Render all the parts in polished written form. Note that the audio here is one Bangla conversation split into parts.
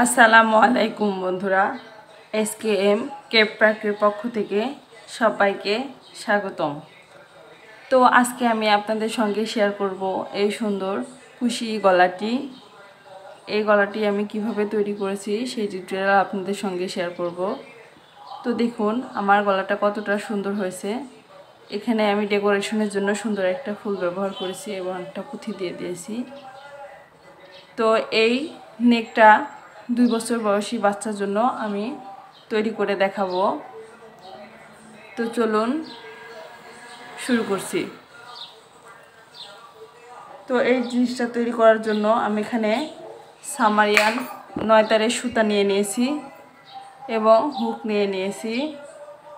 আসসালামু আলাইকুম বন্ধুরা, SKM কেপ প্যাকের পক্ষ থেকে সবাইকে স্বাগতম। তো আজকে আমি আপনাদের সঙ্গে শেয়ার করব এই সুন্দর কুশি গলাটি। এই গলাটি আমি কিভাবে তৈরি করেছি সেই টিউটোরিয়াল আপনাদের সঙ্গে শেয়ার করব। তো দেখুন আমার গলাটা কতটা সুন্দর হয়েছে। এখানে আমি ডেকোরেশনের জন্য সুন্দর একটা ফুল ব্যবহার করেছি এবং একটা পুঁথি দিয়ে দিয়েছি। তো এই নেকটা 2 বছর বয়সী বাচ্চার জন্য আমি তৈরি করে দেখাবো। তো চলুন শুরু করছি। তো এই জিনিসটা তৈরি করার জন্য আমি এখানে সামারিয়ান 9 তারের সুতা নিয়ে নিয়েছি এবং হুক নিয়ে নিয়েছি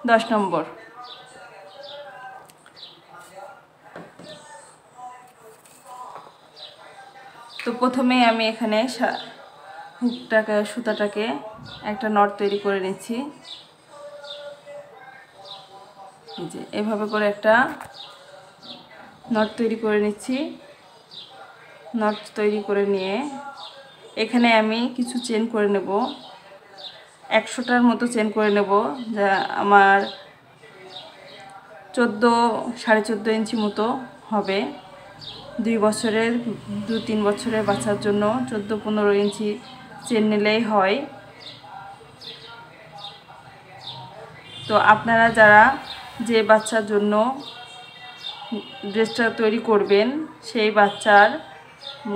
10 নম্বর। তো প্রথমেই আমি এখানে সুতাটাকে একটা নট তৈরি করে নিচ্ছি। এই যে এভাবে করে একটা নট তৈরি করে নিচ্ছি। নট তৈরি করে নিয়ে এখানে আমি কিছু চেন করে নেব, 100টার মতো চেন করে নেব, যা আমার 14.5 ইঞ্চি মতো হবে। 2-3 বছরের বাচ্চার জন্য 14-15 ইঞ্চি চেন নিলেই হয়। তো আপনারা যারা যে বাচ্চার জন্য ড্রেসটা তৈরি করবেন সেই বাচ্চার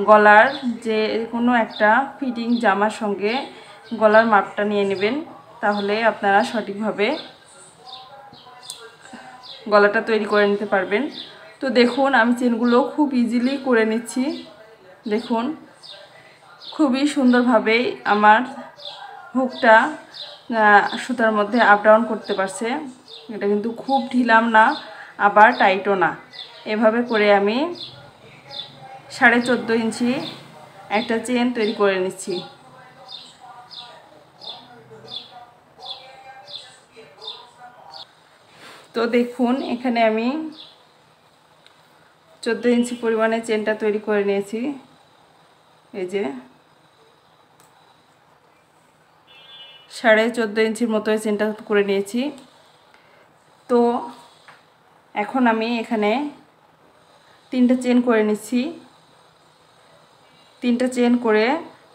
গলার যে কোনো একটা ফিটিং জামার সঙ্গে গলার মাপটা নিয়ে নেবেন, তাহলে আপনারা সঠিকভাবে গলাটা তৈরি করে নিতে পারবেন। তো দেখুন আমি চেনগুলো খুব ইজিলি করে নিচ্ছি। দেখুন খুবই সুন্দরভাবেই আমার হুকটা সুতার মধ্যে আপ ডাউন করতে পারছে। এটা কিন্তু খুব ঢিলাম না আবার টাইটও না। এভাবে করে আমি 14.5 ইঞ্চি একটা চেন তৈরি করে নিচ্ছি। তো দেখুন এখানে আমি 14 ইঞ্চি পরিমাণে চেনটা তৈরি করে নিয়েছি। এই যে 14.5 ইঞ্চির মতো চেনটা করে নিয়েছি। তো এখন আমি এখানে 3টে চেন করে নিচ্ছি। 3টে চেন করে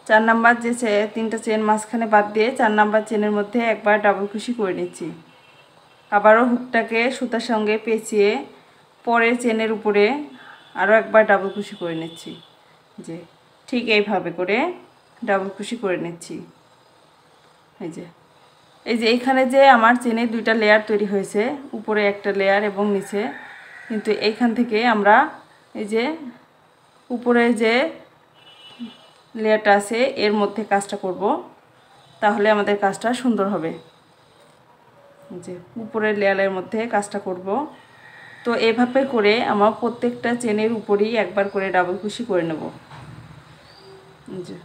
4 নাম্বার যে 3টে চেন মাঝখানে বাদ দিয়ে 4 নাম্বার চেনের মধ্যে একবার ডাবল কুশি করে নিচ্ছি। আবারও হুকটাকে সুতার সঙ্গে পেঁচিয়ে পরের চেনের উপরে আরও একবার ডাবল কুশি করে নিচ্ছি। যে ঠিক এইভাবে করে ডাবল কুশি করে নিচ্ছি। এই যে এইখানে যে আমার চেনের 2টা লেয়ার তৈরি হয়েছে, উপরে একটা লেয়ার এবং নিচে, কিন্তু এইখান থেকে আমরা এই যে উপরে যে লেয়ারটা আছে এর মধ্যে কাজটা করব, তাহলে আমাদের কাজটা সুন্দর হবে। যে উপরের লেয়ারের মধ্যে কাজটা করব। তো এভাবে করে আমার প্রত্যেকটা চেনের উপরেই একবার করে ডাবল কুশি করে নেব। যে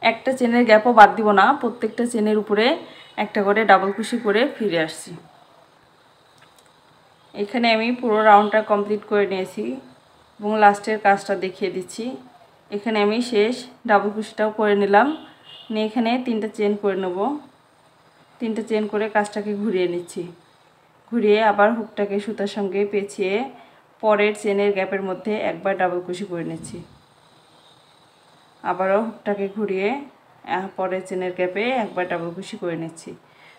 একটা চেনের গ্যাপও বাদ দিব না, প্রত্যেকটা চেনের উপরে একটা করে ডাবল কুশি করে ফিরে আসছি। এখানে আমি পুরো রাউন্ডটা কমপ্লিট করে নিয়েছি এবং লাস্টের কাজটা দেখিয়ে দিচ্ছি। এখানে আমি শেষ ডাবল কুশিটাও করে নিলাম, নিয়ে এখানে 3টে চেন করে নেব। 3টে চেন করে কাজটাকে ঘুরিয়ে নিচ্ছি। ঘুরিয়ে আবার হুকটাকে সুতার সঙ্গে পেঁচিয়ে পরের চেনের গ্যাপের মধ্যে একবার ডাবল কুশি করে নিচ্ছি। আবারও হুকটাকে ঘুরিয়ে পরের চেনের গ্যাপে একবার ডাবল কুশি করে নিচ্ছি।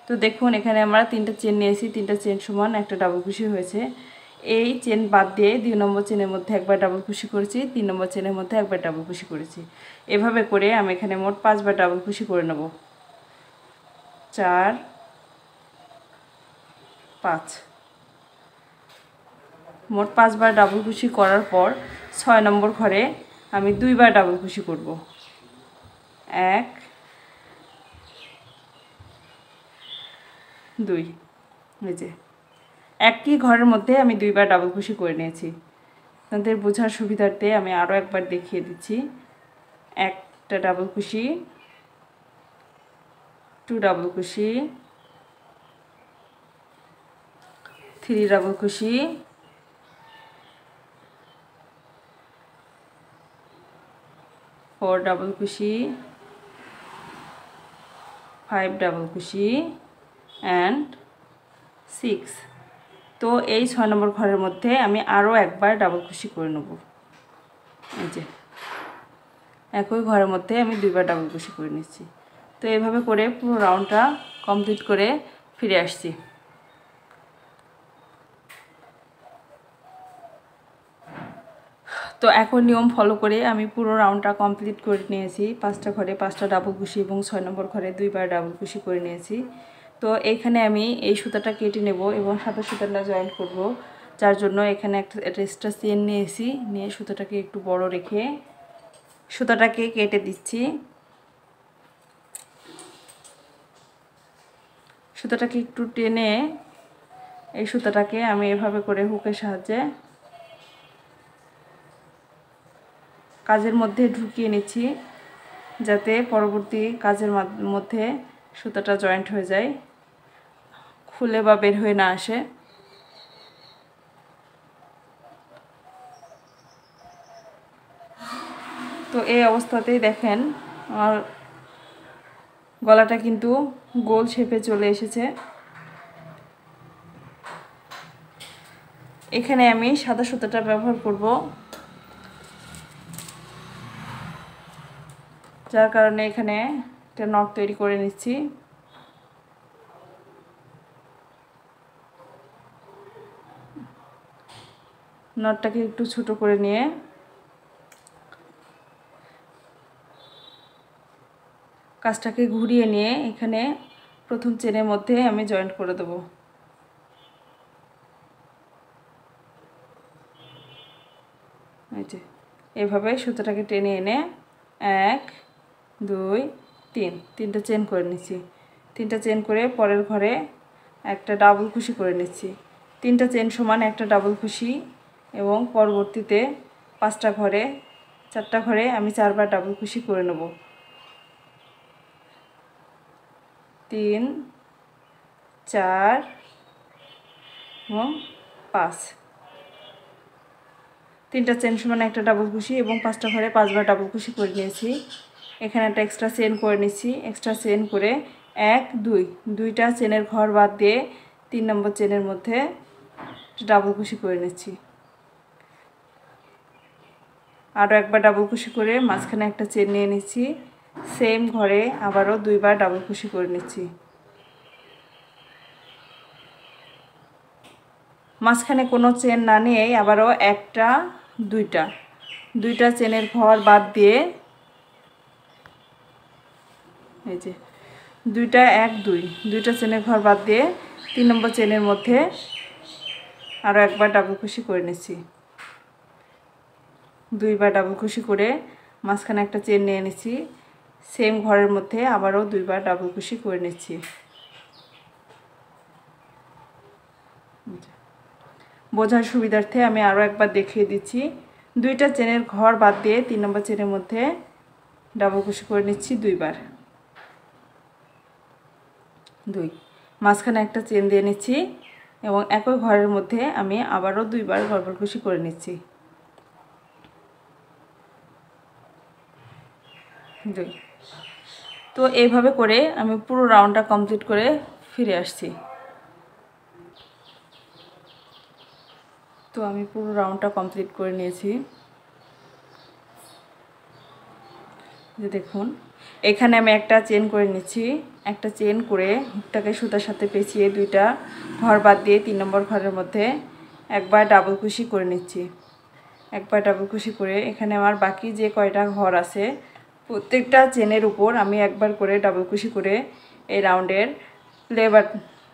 তো দেখুন এখানে আমরা 3টে চেন নিয়েছি, 3টে চেন সমান একটা ডাবল কুশি হয়েছে। এই চেন বাদ দিয়ে 2 নম্বর চেনের মধ্যে একবার ডাবল কুশি করেছি, 3 নম্বর চেনের মধ্যে একবার ডাবল কুশি করেছি। এভাবে করে আমি এখানে মোট 5বার ডাবল কুশি করে নেব। 4, 5, মোট 5বার ডাবল কুশি করার পর 6 নম্বর ঘরে আমি 2বার ডাবল কুশি করব। 1, 2। এই যে একই ঘরের মধ্যে আমি 2বার ডাবল কুশি করে নিয়েছি। আপনাদের বোঝার সুবিধার্থে আমি আরও একবার দেখিয়ে দিচ্ছি। একটা ডাবল কুশি, 2 ডাবল কুশি, 3 ডাবল কুশি, 4 4 ডাবল কুশি, 5 ডাবল কুশি অ্যান্ড 6। তো এই 6 নম্বর ঘরের মধ্যে আমি আরও একবার ডাবল কুশি করে নেব। এই যে একই ঘরের মধ্যে আমি 2বার ডাবল কুশি করে নিচ্ছি। তো এইভাবে করে পুরো রাউন্ডটা কমপ্লিট করে ফিরে আসছি। তো এখন নিয়ম ফলো করে আমি পুরো রাউন্ডটা কমপ্লিট করে নিয়েছি। 5টা ঘরে 5টা ডাবল কুশি এবং 6 নম্বর ঘরে 2বার ডাবল কুশি করে নিয়েছি। তো এইখানে আমি এই সুতাটা কেটে নেব এবং সাথে সুতাটা জয়েন্ট করব, যার জন্য এখানে একটা এক্সট্রা চেন নিয়েছি, নিয়ে সুতাটাকে একটু বড় রেখে সুতাটাকে কেটে দিচ্ছি। সুতাটাকে একটু টেনে এই সুতাটাকে আমি এভাবে করে হুকের সাহায্যে কাজের মধ্যে ঢুকিয়ে নিচ্ছি, যাতে পরবর্তী কাজের মধ্যে সুতাটা জয়েন্ট হয়ে যায়, খুলে বা বের হয়ে না আসে। তো এই অবস্থাতেই দেখেন আমার গলাটা কিন্তু গোল শেপে চলে এসেছে। এখানে আমি সাদা সুতাটা ব্যবহার করব, যার কারণে এখানে একটা নট তৈরি করে নিচ্ছি। নটটাকে একটু ছোট করে নিয়ে কাজটাকে ঘুরিয়ে নিয়ে এখানে প্রথম চেনের মধ্যে আমি জয়েন্ট করে দেব। এই যে এইভাবে সুতাটাকে টেনে এনে 1 2 3 তিনটা চেন করে নিচ্ছি। 3টা চেন করে পরের ঘরে একটা ডাবল কুশি করে নিচ্ছি। 3টা চেন সমান একটা ডাবল কুশি এবং পরবর্তীতে 5টা ঘরে 4টা ঘরে আমি 4বার ডাবল কুশি করে নেব। 3 4 এবং 5। 3টা চেন সমান একটা ডাবল কুশি এবং 5টা ঘরে 5বার ডাবল কুশি করে নিয়েছি। এখানে একটা এক্সট্রা চেন করে নিচ্ছি। এক্সট্রা চেন করে 1 2 দুইটা চেনের ঘর বাদ দিয়ে 3 নম্বর চেনের মধ্যে ডাবল কুশি করে নিচ্ছি। আরও একবার ডাবল কুশি করে মাঝখানে একটা চেন নিয়ে নিচ্ছি। সেম ঘরে আবারও 2বার ডাবল কুশি করে নিচ্ছি। মাঝখানে কোনো চেন না নিয়েই আবারও একটা দুইটা চেনের ঘর বাদ দিয়ে এই যে 2টা 1 2 দুইটা চেনের ঘর বাদ দিয়ে 3 নম্বর চেনের মধ্যে আরও একবার ডাবল কুশি করে নিচ্ছি। 2বার ডাবল কুশি করে মাঝখানে একটা চেন নিয়ে নিচ্ছি। সেম ঘরের মধ্যে আবারও 2বার ডাবল কুশি করে নিচ্ছি। বোঝার সুবিধার্থে আমি আরও একবার দেখিয়ে দিচ্ছি। 2টা চেনের ঘর বাদ দিয়ে 3 নম্বর চেনের মধ্যে ডাবল কুশি করে নিচ্ছি 2বার। 2 মাঝখানে একটা চেন দিয়ে নিচ্ছি এবং একই ঘরের মধ্যে আমি আবারও 2বার ডাবল কুশি করে নিচ্ছি। 2। তো এইভাবে করে আমি পুরো রাউন্ডটা কমপ্লিট করে ফিরে আসছি। তো আমি পুরো রাউন্ডটা কমপ্লিট করে নিয়েছি। যে দেখুন এখানে আমি একটা চেন করে নিচ্ছি। একটা চেন করে হুকটাকে সুতার সাথে পেঁচিয়ে 2টা ঘর বাদ দিয়ে 3 নম্বর ঘরের মধ্যে একবার ডাবল কুশি করে নিচ্ছি। একবার ডাবল কুশি করে এখানে আমার বাকি যে কয়টা ঘর আছে প্রত্যেকটা চেনের উপর আমি একবার করে ডাবল কুশি করে এই রাউন্ডের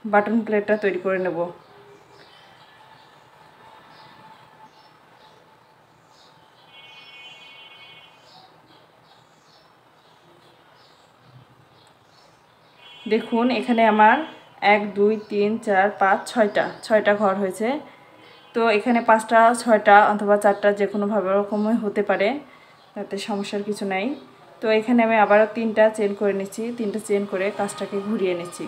বাটন প্লেটটা তৈরি করে নেব। দেখুন এখানে আমার 1 2 3 4 5 6টা ঘর হয়েছে। তো এখানে 5টা 6টা অথবা 4টা যে কোনোভাবে রকমই হতে পারে, তাতে সমস্যার কিছু নাই। তো এখানে আমি আবারও 3টা চেন করে নিচ্ছি। 3টা চেন করে কাজটাকে ঘুরিয়ে নিচ্ছি।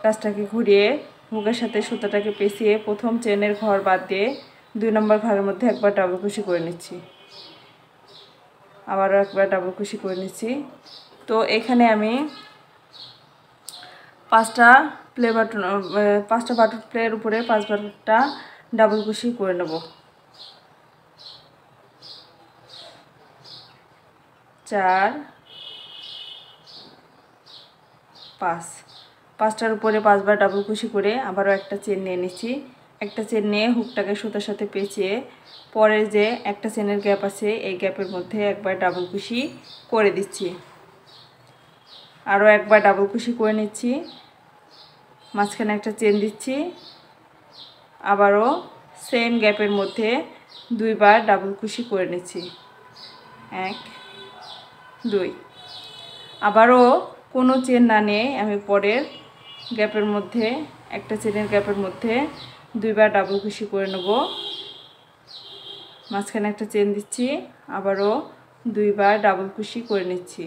কাজটাকে ঘুরিয়ে হুকের সাথে সুতাটাকে পেঁচিয়ে প্রথম চেনের ঘর বাদ দিয়ে 2 নম্বর ঘরের মধ্যে একবার ডাবল কুশি করে নিচ্ছি। আবারও একবার ডাবল কুশি করে নিচ্ছি। তো এখানে আমি 5টা বাটুর উপরে 5বারটা ডাবল কুশি করে নেব। 4 5, 5টার উপরে 5বার ডাবল কুশি করে আবারও একটা চেন নিয়ে নিচ্ছি। একটা চেন নিয়ে হুকটাকে সুতার সাথে পেঁচিয়ে পরে যে একটা চেনের গ্যাপ আছে এই গ্যাপের মধ্যে একবার ডাবল কুশি করে দিচ্ছি। আরও একবার ডাবল কুশি করে নিচ্ছি, মাঝখানে একটা চেন দিচ্ছি, আবারও সেম গ্যাপের মধ্যে 2বার ডাবল কুশি করে নিচ্ছি। 1 2, আবারও কোনো চেন না নিয়ে আমি পরের গ্যাপের মধ্যে একটা চেনের গ্যাপের মধ্যে 2বার ডাবল কুশি করে নেব। মাঝখানে একটা চেন দিচ্ছি, আবারও 2বার ডাবল কুশি করে নিচ্ছি।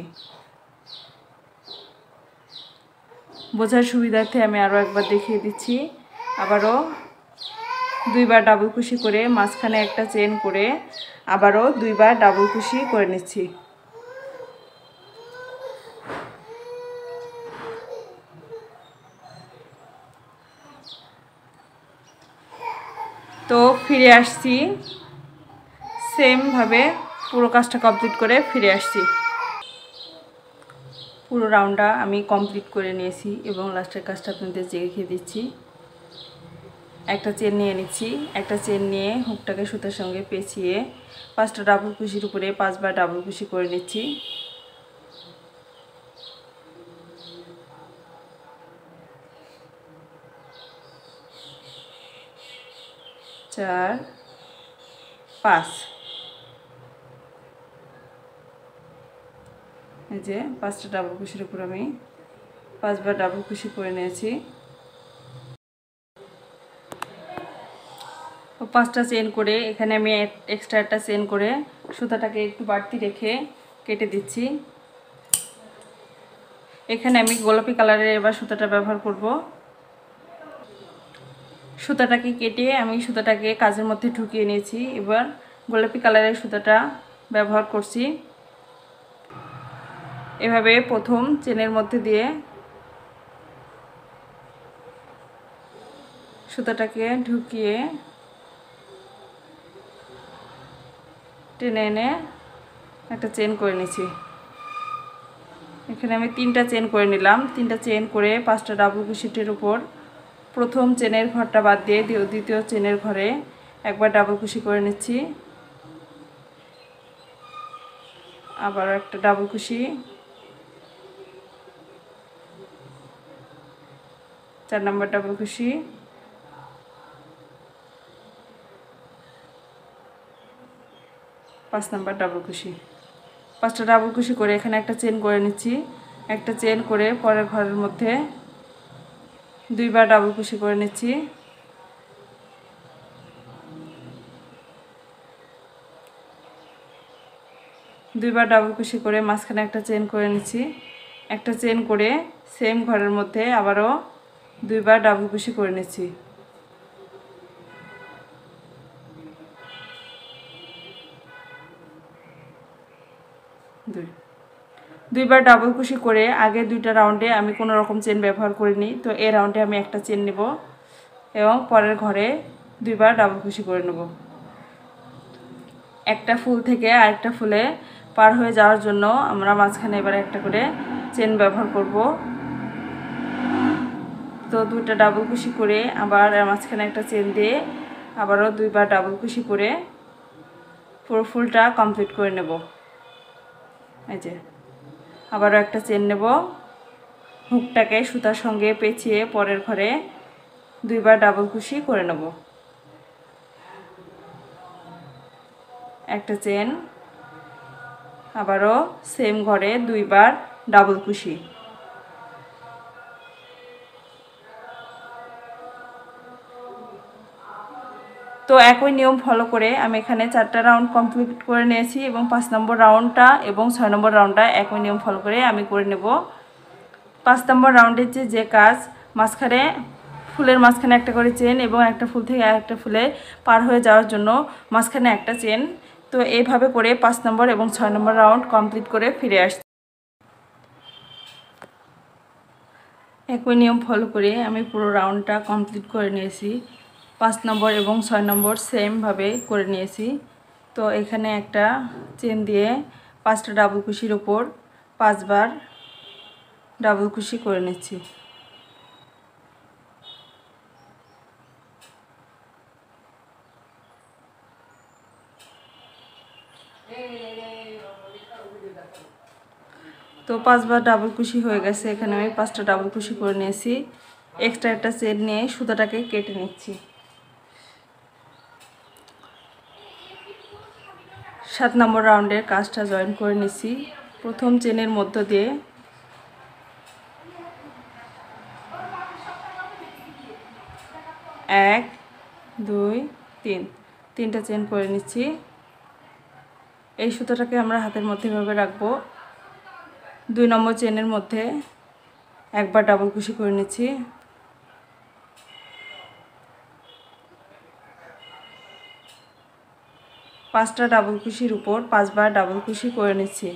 বোঝার সুবিধার্থে আমি আরও একবার দেখিয়ে দিচ্ছি। আবারও 2বার ডাবল কুশি করে মাঝখানে একটা চেন করে আবারও 2বার ডাবল কুশি করে নিচ্ছি। তো ফিরে আসছি, সেমভাবে পুরো কাজটা কমপ্লিট করে ফিরে আসছি। পুরো রাউন্ডটা আমি কমপ্লিট করে নিয়েছি এবং লাস্টের কাজটা আপনাদের দেখিয়ে দিচ্ছি। একটা চেন নিয়ে নিচ্ছি, একটা চেন নিয়ে হুকটাকে সুতার সঙ্গে পেঁচিয়ে 5টা ডাবল কুশির উপরে 5বার ডাবল কুশি করে নিচ্ছি। চার 5, এই যে 5টা ডাবল কুশির উপর আমি 5বার ডাবল কুশি করে নিয়েছি। 5টা চেন করে এখানে আমি এক্সট্রা একটা চেন করে সুতাটাকে একটু বাড়তি রেখে কেটে দিচ্ছি। এখানে আমি গোলাপি কালারের এবার সুতাটা ব্যবহার করব। সুতাটাকে কেটে আমি সুতাটাকে কাজের মধ্যে ঢুকিয়ে নিয়েছি। এবার গোলাপি কালারের সুতাটা ব্যবহার করছি। এভাবে প্রথম চেনের মধ্যে দিয়ে সুতাটাকে ঢুকিয়ে টেনে এনে একটা চেন করে নিয়েছি। এখানে আমি 3টা চেন করে নিলাম। 3টা চেন করে 5টা ডাবল কুশিটের উপর প্রথম চেনের ঘরটা বাদ দিয়ে দ্বিতীয় চেনের ঘরে একবার ডাবল কুশি করে নিচ্ছি, আবার একটা ডাবল কুশি, 4 নম্বর ডাবল কুশি, 5 নম্বর ডাবল কুশি। 5টা ডাবল কুশি করে এখানে একটা চেন করে নিচ্ছি। একটা চেন করে পরের ঘরের মধ্যে 2বার ডাবল কুশি করে নিচ্ছি। দুইবার ডাবল কুশি করে মাঝখানে একটা চেন করে নিচ্ছি। একটা চেন করে সেম ঘরের মধ্যে আবারও 2বার ডাবল কুশি করে নিচ্ছি। দুইবার ডাবল কুশি করে আগে 2টা রাউন্ডে আমি কোনো রকম চেন ব্যবহার করিনি, তো এই রাউন্ডে আমি একটা চেন নেব এবং পরের ঘরে 2বার ডাবল কুশি করে নেব। একটা ফুল থেকে আরেকটা ফুলে পার হয়ে যাওয়ার জন্য আমরা মাঝখানে এবার একটা করে চেন ব্যবহার করব। তো 2টা ডাবল কুশি করে আবার মাঝখানে একটা চেন দিয়ে আবারও 2বার ডাবল কুশি করে পুরো ফুলটা কমপ্লিট করে নেব। এই যে আবারও একটা চেন নেব, হুকটাকে সুতার সঙ্গে পেঁচিয়ে পরের ঘরে 2বার ডাবল কুশি করে নেব। একটা চেন, আবারও সেম ঘরে 2বার ডাবল কুশি। তো একই নিয়ম ফলো করে আমি এখানে 4টা রাউন্ড কমপ্লিট করে নিয়েছি এবং 5 নম্বর রাউন্ডটা এবং 6 নম্বর রাউন্ডটা একই নিয়ম ফলো করে আমি করে নেব। 5 নম্বর রাউন্ডের যে কাজ, মাঝখানে ফুলের মাঝখানে একটা করে চেন এবং একটা ফুল থেকে আরেকটা ফুলে পার হয়ে যাওয়ার জন্য মাঝখানে একটা চেন তো এইভাবে করে 5 নম্বর এবং 6 নম্বর রাউন্ড কমপ্লিট করে ফিরে আসছি। একই নিয়ম ফলো করে আমি পুরো রাউন্ডটা কমপ্লিট করে নিয়েছি। 5 নম্বর এবং 6 নম্বর সেমভাবে করে নিয়েছি। তো এখানে একটা চেন দিয়ে 5টা ডাবল কুশির উপর 5 বার ডাবল কুশি করে নিচ্ছি। তো 5 বার ডাবল কুশি হয়ে গেছে। এখানে আমি 5টা ডাবল কুশি করে নিয়েছি। এক্সট্রা একটা চেন নিয়ে সুতাটাকে কেটে নিচ্ছি। 7 নম্বর রাউন্ডের কাজটা জয়েন করে নিচ্ছি। প্রথম চেনের মধ্য দিয়ে 1 2 3 তিনটা চেন করে নিচ্ছি। এই সুতাটাকে আমরা হাতের মধ্যে এভাবে রাখবো। 2 নম্বর চেনের মধ্যে একবার ডাবল কুশি করে নিচ্ছি। পাঁচটা ডাবল কুশির উপর 5 বার ডাবল কুশি করে নিচ্ছি।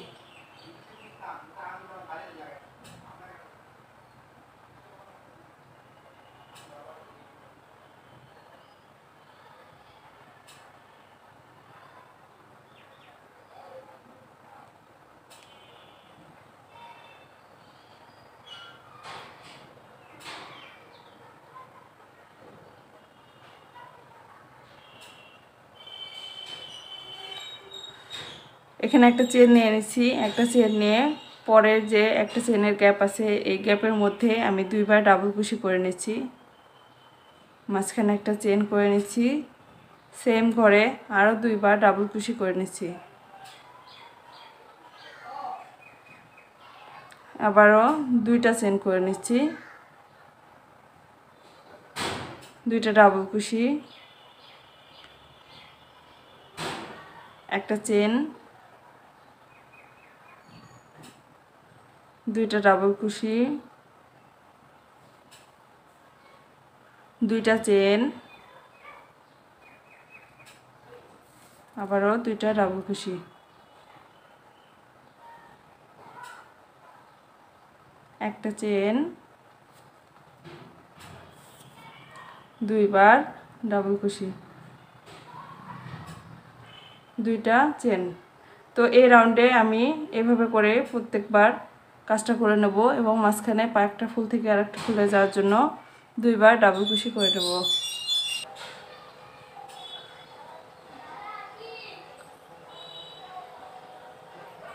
এখানে একটা চেন নিয়ে নিচ্ছি। একটা চেন নিয়ে পরের যে একটা চেনের গ্যাপ আছে এই গ্যাপের মধ্যে আমি 2 বার ডাবল কুশি করে নিচ্ছি। মাঝখানে একটা চেন করে নিচ্ছি। সেম করে আরও 2 বার ডাবল কুশি করে নিচ্ছি। আবারও 2টা চেন করে নিচ্ছি। 2টা ডাবল কুশি, একটা চেন, 2টা ডাবল কুশি, 2টা চেন, আবারও 2টা ডাবল কুশি, একটা চেন, 2 বার ডাবল কুশি, 2টা চেন। তো এই রাউন্ডে আমি এভাবে করে প্রত্যেকবার কাজটা করে নেব এবং মাঝখানে একটা ফুল থেকে আরেকটা ফুলে যাওয়ার জন্য 2 বার ডাবল কুশি করে নেব।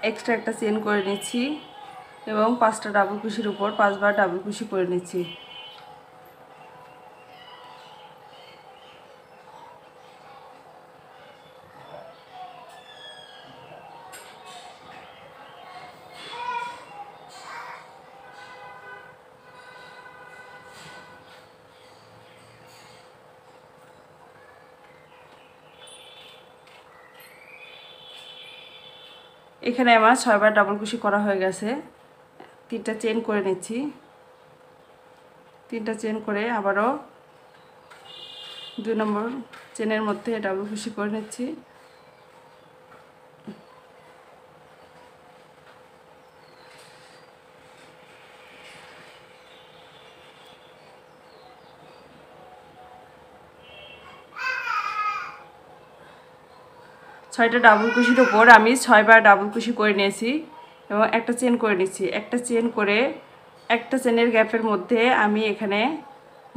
এক্সট্রা একটা চেন করে নিচ্ছি এবং 5টা ডাবল কুশির উপর 5 বার ডাবল কুশি করে নিচ্ছি। এখানে আমার 6 বার ডাবল কুশি করা হয়ে গেছে। 3টা চেন করে নিচ্ছি। 3টা চেন করে আবারও 2 নম্বর চেনের মধ্যে ডাবল কুশি করে নিচ্ছি। ছয়টা ডাবল কুশির উপর আমি 6 বার ডাবল কুশি করে নিয়েছি এবং একটা চেন করে নিচ্ছি। একটা চেন করে একটা চেনের গ্যাপের মধ্যে আমি এখানে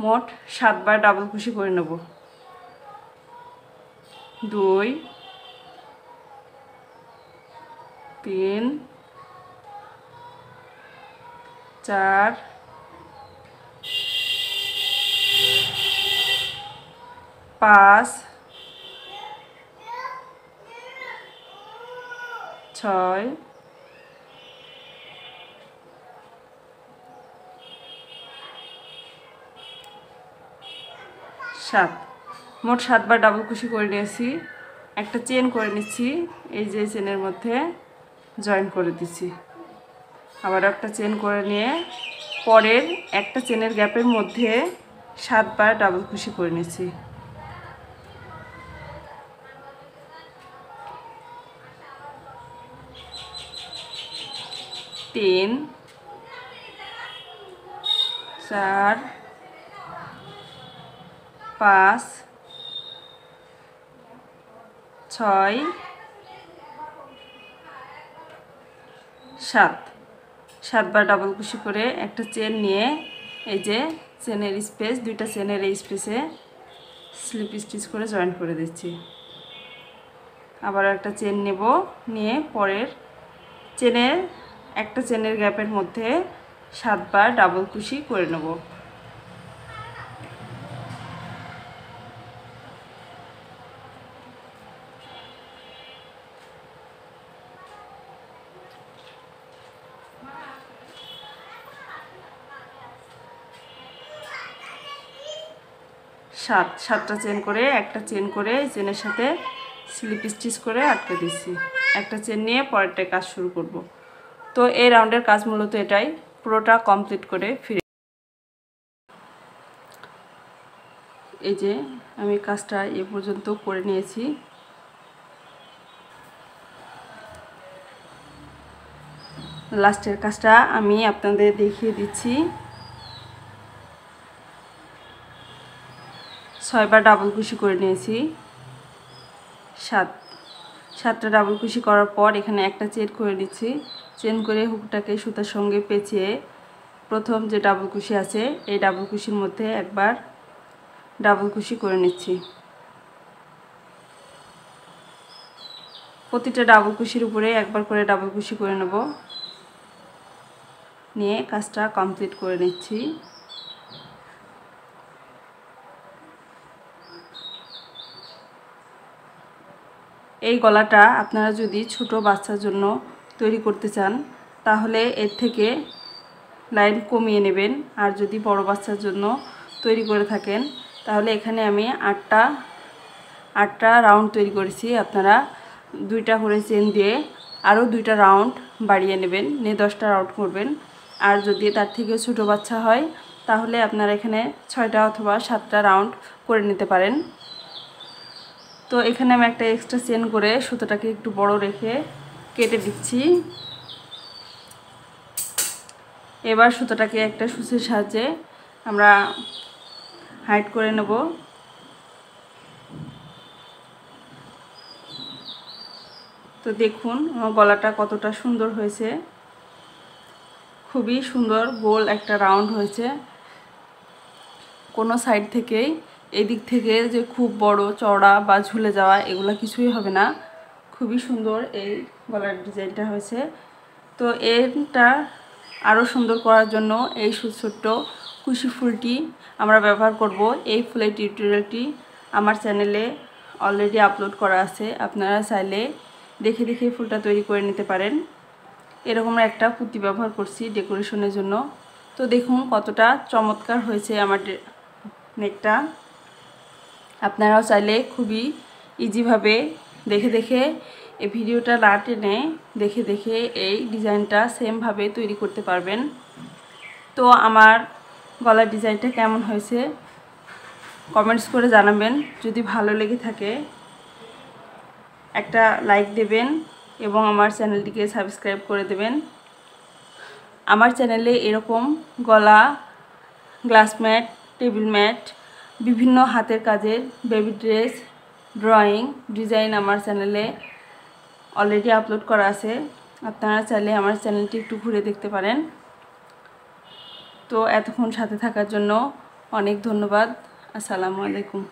মোট 7 বার ডাবল কুশি করে নেব। 2 3 4 5 6 7 মোট 7 বার ডাবল কুশি করে নিয়েছি। একটা চেন করে নিচ্ছি, এই যে চেনের মধ্যে জয়েন করে দিচ্ছি। আবার একটা চেন করে নিয়ে পরের একটা চেনের গ্যাপের মধ্যে 7 বার ডাবল কুশি করে নিচ্ছি। 3 4 5 6 7 7বার ডাবল কুশি করে একটা চেন নিয়ে এই যে চেনের স্পেস, দুইটা চেনের এই স্পেসে স্লিপ স্টিচ করে জয়েন করে দিচ্ছি। আবার একটা চেন নেব, নিয়ে পরের চেনের একটা চেনের গ্যাপের মধ্যে 7বার ডাবল কুশি করে নেব। সাতটা চেন করে একটা চেন করে চেনের সাথে স্লিপ স্টিচ করে আটকে দিচ্ছি। একটা চেন নিয়ে পরেরটা কাজ শুরু করব। তো এই রাউন্ডের কাজ মূলত এটাই, পুরোটা কমপ্লিট করে ফিরে এই যে আমি কাজটা এ পর্যন্ত করে নিয়েছি। লাস্টের কাজটা আমি আপনাদের দেখিয়ে দিচ্ছি। 6বার ডাবল কুশি করে নিয়েছি। 7টা ডাবল কুশি করার পর এখানে একটা চেন করে নিচ্ছি। চেন করে হুকটাকে সুতার সঙ্গে পেঁচিয়ে প্রথম যে ডাবল কুশি আছে এই ডাবল কুশির মধ্যে একবার ডাবল কুশি করে নিচ্ছি। প্রতিটা ডাবল কুশির উপরে একবার করে ডাবল কুশি করে নেব, নিয়ে কাজটা কমপ্লিট করে নিচ্ছি। এই গলাটা আপনারা যদি ছোট বাচ্চার জন্য তৈরি করতে চান তাহলে এর থেকে লাইন কমিয়ে নেবেন, আর যদি বড় বাচ্চার জন্য তৈরি করে থাকেন তাহলে এখানে আমি আটটা রাউন্ড তৈরি করেছি। আপনারা 2টা করে চেন দিয়ে আরও 2টা রাউন্ড বাড়িয়ে নেবেন, নিয়ে 10টা রাউন্ড করবেন। আর যদি তার থেকে ছোট বাচ্চা হয় তাহলে আপনারা এখানে 6টা অথবা 7টা রাউন্ড করে নিতে পারেন। তো এখানে আমি একটা এক্সট্রা চেন করে সুতোটাকে একটু বড় রেখে কেটে দিচ্ছি। এবার সুতোটাকে একটা সুচের সাহায্যে আমরা হাইড করে নেব। তো দেখুন আমার গলাটা কতটা সুন্দর হয়েছে, খুবই সুন্দর গোল একটা রাউন্ড হয়েছে। কোনো সাইড থেকেই এদিক থেকে যে খুব বড় চওড়া বা ঝুলে যাওয়া এগুলো কিছুই হবে না, খুবই সুন্দর এই গলার ডিজাইনটা হয়েছে। তো এটা আরও সুন্দর করার জন্য এই ছোট্ট কুশি ফুলটি আমরা ব্যবহার করব। এই ফুলের টিউটোরিয়ালটি আমার চ্যানেলে অলরেডি আপলোড করা আছে, আপনারা চাইলে দেখে দেখে ফুলটা তৈরি করে নিতে পারেন। এরকম একটা পুঁতি ব্যবহার করছি ডেকোরেশনের জন্য। তো দেখুন কতটা চমৎকার হয়েছে আমার নেকটা। আপনারাও চাইলে খুবই ইজিভাবে দেখে দেখে এই ভিডিওটা না টেনে দেখে দেখে এই ডিজাইনটা সেমভাবে তৈরি করতে পারবেন। তো আমার গলার ডিজাইনটা কেমন হয়েছে কমেন্টস করে জানাবেন। যদি ভালো লেগে থাকে একটা লাইক দেবেন এবং আমার চ্যানেলটিকে সাবস্ক্রাইব করে দেবেন। আমার চ্যানেলে এরকম গলা, গ্লাস ম্যাট, টেবিল ম্যাট, বিভিন্ন হাতের কাজের বেবি ড্রেস, ড্রয়িং, ডিজাইন আমার চ্যানেলে অলরেডি আপলোড করা আছে, আপনারা চাইলে আমার চ্যানেলটি একটু ঘুরে দেখতে পারেন। তো এতক্ষণ সাথে থাকার জন্য অনেক ধন্যবাদ। আসসালামু আলাইকুম।